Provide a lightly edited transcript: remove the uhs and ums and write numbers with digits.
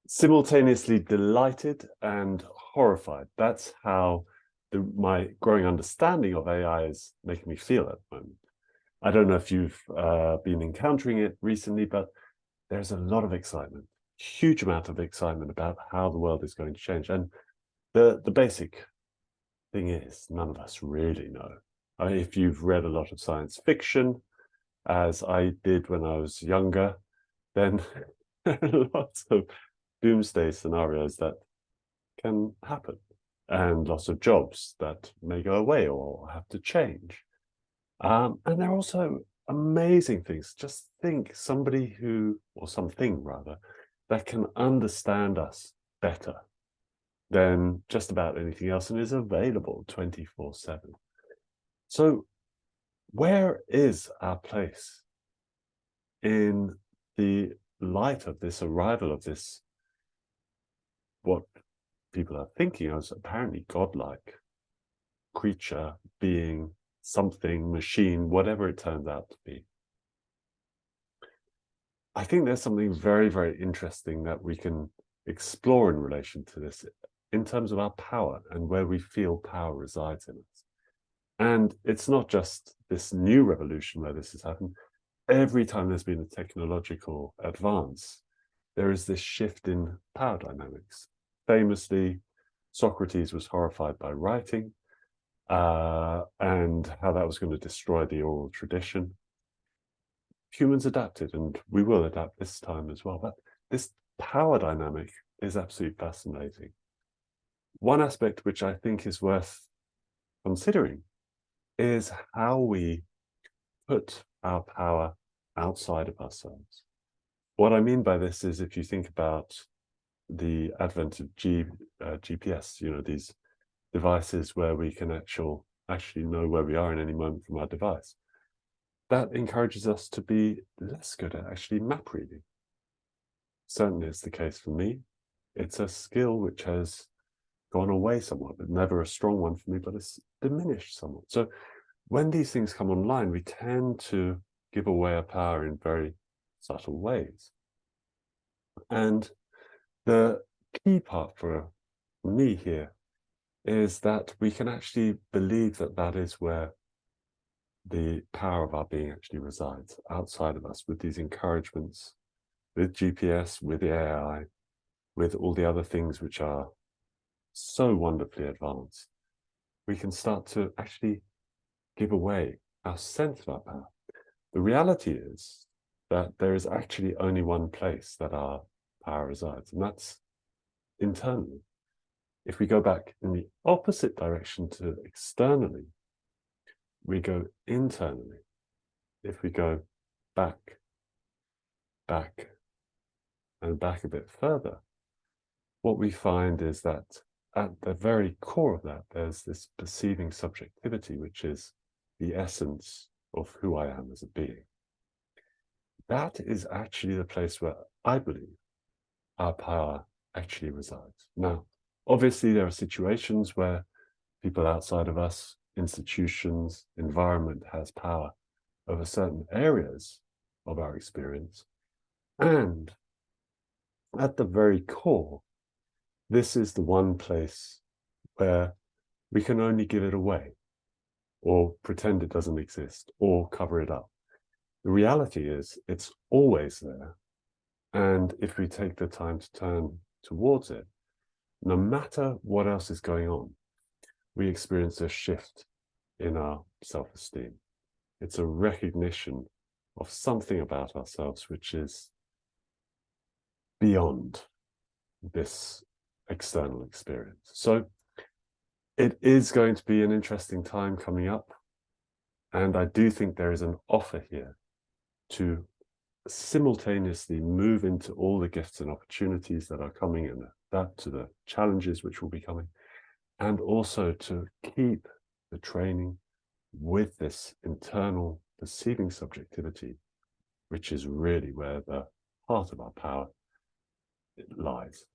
simultaneously delighted and horrified. That's how my growing understanding of AI is making me feel at the moment. I don't know if you've been encountering it recently, but there's a lot of excitement, huge amount of excitement about how the world is going to change. And the basic thing is, none of us really know. If you've read a lot of science fiction, as I did when I was younger, then there are lots of doomsday scenarios that can happen, and lots of jobs that may go away or have to change. And there are also amazing things. Just think somebody who, or something rather, that can understand us better than just about anything else and is available 24/7. So, where is our place in the light of this arrival of this, what people are thinking as apparently godlike creature, being, something, machine, whatever it turns out to be? I think there's something very, very interesting that we can explore in relation to this in terms of our power and where we feel power resides in us. And it's not just this new revolution where this has happened. Every time there's been a technological advance, there is this shift in power dynamics. Famously, Socrates was horrified by writing and how that was going to destroy the oral tradition. Humans adapted, and we will adapt this time as well. But this power dynamic is absolutely fascinating. One aspect which I think is worth considering is how we put our power outside of ourselves. What I mean by this is, if you think about the advent of GPS, these devices where we can actually know where we are in any moment from our device, that encourages us to be less good at actually map reading. Certainly it's the case for me. It's a skill which has gone away somewhat, but never a strong one for me, but it's diminished somewhat. So when these things come online, we tend to give away our power in very subtle ways. And the key part for me here is that we can actually believe that that is where the power of our being actually resides, outside of us, with these encouragements, with GPS, with the AI, with all the other things which are so wonderfully advanced. We can start to actually give away our sense of our power. The reality is that there is actually only one place that our power resides, and that's internally. If we go back in the opposite direction to externally, we go internally. If we go back, back, and back a bit further, what we find is that at the very core of that, there's this perceiving subjectivity, which is the essence of who I am as a being. That is actually the place where I believe our power actually resides. Now, obviously, there are situations where people outside of us, institutions, environment has power over certain areas of our experience. And at the very core, this is the one place where we can only give it away or pretend it doesn't exist or cover it up. The reality is it's always there. And if we take the time to turn towards it, no matter what else is going on, we experience a shift in our self-esteem. It's a recognition of something about ourselves which is beyond this external experience. So it is going to be an interesting time coming up. And I do think there is an offer here to simultaneously move into all the gifts and opportunities that are coming and adapt to the challenges which will be coming, and also to keep the training with this internal perceiving subjectivity, which is really where the heart of our power lies.